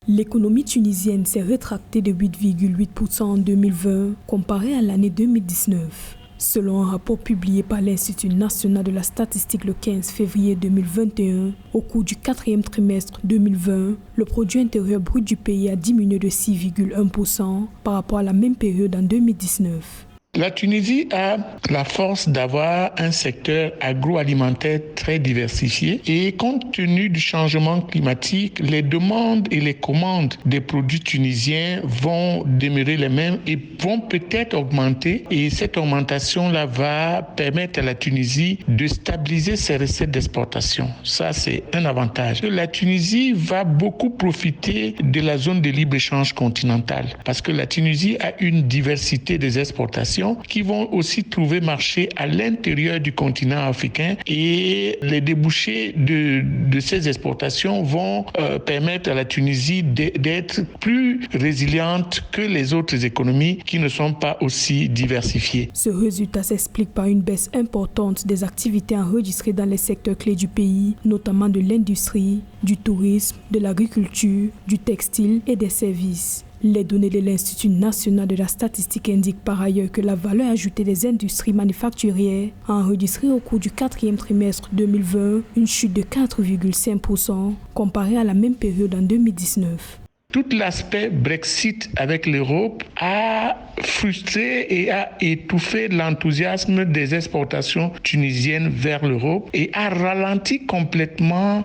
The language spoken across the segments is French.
L'économie tunisienne s'est rétractée de 8,8% en 2020 comparé à l'année 2019. Selon un rapport publié par l'Institut national de la statistique le 15 février 2021, au cours du quatrième trimestre 2020, le produit intérieur brut du pays a diminué de 6,1% par rapport à la même période en 2019. La Tunisie a la force d'avoir un secteur agroalimentaire très diversifié et compte tenu du changement climatique, les demandes et les commandes des produits tunisiens vont demeurer les mêmes et vont peut-être augmenter, et cette augmentation-là va permettre à la Tunisie de stabiliser ses recettes d'exportation. Ça, c'est un avantage. La Tunisie va beaucoup profiter de la zone de libre-échange continentale parce que la Tunisie a une diversité des exportations qui vont aussi trouver marché à l'intérieur du continent africain, et les débouchés de ces exportations vont permettre à la Tunisie d'être plus résiliente que les autres économies qui ne sont pas aussi diversifiées. Ce résultat s'explique par une baisse importante des activités enregistrées dans les secteurs clés du pays, notamment de l'industrie, du tourisme, de l'agriculture, du textile et des services. Les données de l'Institut national de la statistique indiquent par ailleurs que la valeur ajoutée des industries manufacturières a enregistré au cours du quatrième trimestre 2020 une chute de 4,5% comparée à la même période en 2019. Tout l'aspect Brexit avec l'Europe a frustré et a étouffé l'enthousiasme des exportations tunisiennes vers l'Europe et a ralenti complètement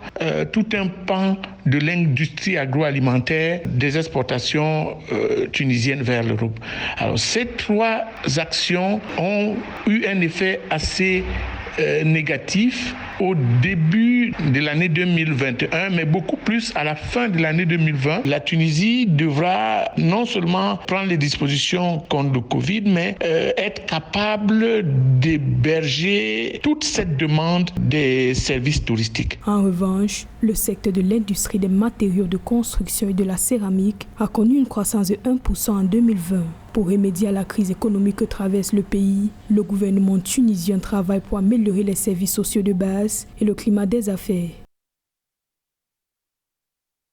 tout un pan de l'industrie agroalimentaire des exportations tunisiennes vers l'Europe. Alors, ces trois actions ont eu un effet assez négatif au début de l'année 2021, mais beaucoup plus à la fin de l'année 2020. La Tunisie devra non seulement prendre les dispositions contre le Covid, mais être capable d'héberger toute cette demande des services touristiques. En revanche, le secteur de l'industrie des matériaux de construction et de la céramique a connu une croissance de 1% en 2020. Pour remédier à la crise économique que traverse le pays, le gouvernement tunisien travaille pour améliorer les services sociaux de base et le climat des affaires.